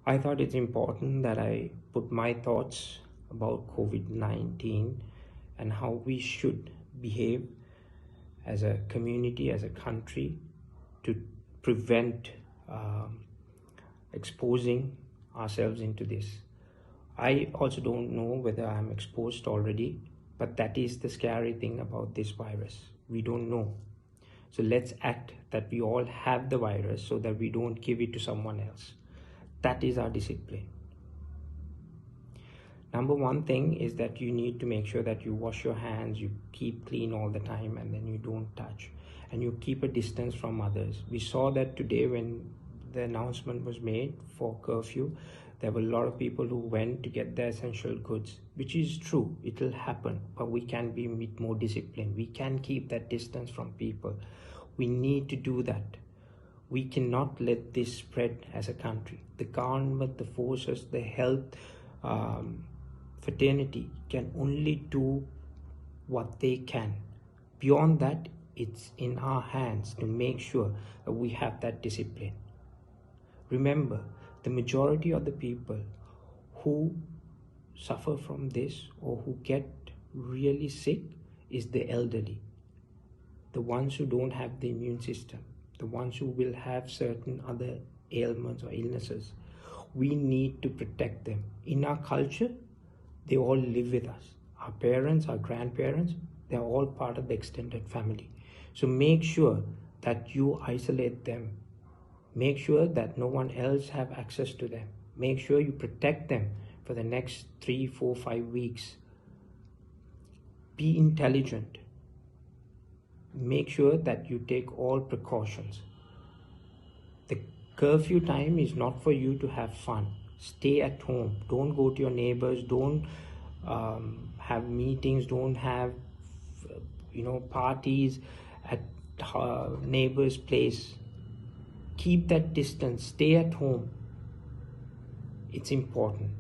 I thought it's important that I put my thoughts about COVID-19 and how we should behave as a community, as a country, to prevent exposing ourselves into this. I also don't know whether I'm exposed already, but that is the scary thing about this virus. We don't know. So let's act that we all have the virus so that we don't give it to someone else. That is our discipline. Number one thing is that you need to make sure that you wash your hands, you keep clean all the time, and then you don't touch, and you keep a distance from others. We saw that today when the announcement was made for curfew, there were a lot of people who went to get their essential goods, which is true. It will happen, but we can be more disciplined. We can keep that distance from people. We need to do that. We cannot let this spread as a country. The government, the forces, the health fraternity can only do what they can. Beyond that, it's in our hands to make sure that we have that discipline. Remember, the majority of the people who suffer from this or who get really sick is the elderly, the ones who don't have the immune system, the ones who will have certain other ailments or illnesses. We need to protect them. In our culture, they all live with us. Our parents, our grandparents, they're all part of the extended family. So make sure that you isolate them. Make sure that no one else have access to them. Make sure you protect them for the next 3, 4, 5 weeks. Be intelligent. Make sure that you take all precautions. The curfew time is not for you to have fun. Stay at home. Don't go to your neighbors. Don't have meetings. Don't have parties at neighbors' place. Keep that distance. Stay at home. It's important.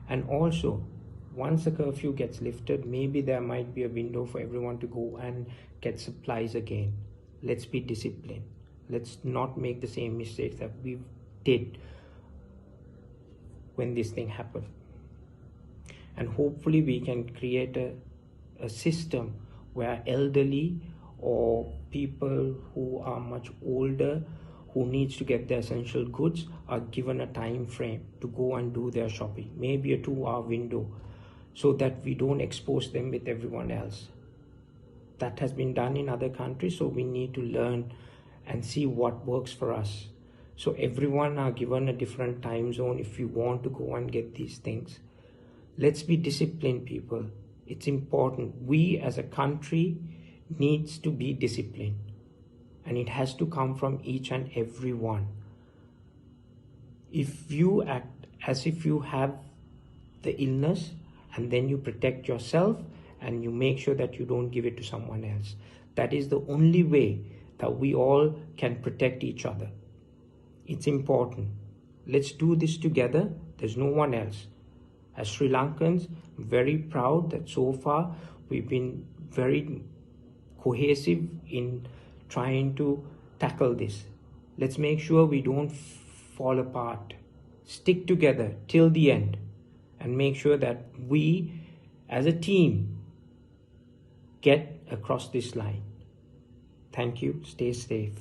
And also, once the curfew gets lifted, maybe there might be a window for everyone to go and get supplies again. Let's be disciplined. Let's not make the same mistakes that we did when this thing happened. And hopefully we can create a system where elderly or people who are much older, who needs to get their essential goods, are given a time frame to go and do their shopping, maybe a 2-hour window, so that we don't expose them with everyone else. That has been done in other countries, so we need to learn and see what works for us. So everyone are given a different time zone if you want to go and get these things. Let's be disciplined, people. It's important. We as a country needs to be disciplined, and it has to come from each and every one. If you act as if you have the illness and then you protect yourself and you make sure that you don't give it to someone else, that is the only way that we all can protect each other. It's important. Let's do this together. There's no one else. As Sri Lankans, I'm very proud that so far we've been very cohesive in trying to tackle this. Let's make sure we don't fall apart. Stick together till the end and make sure that we as a team get across this line. Thank you. Stay safe.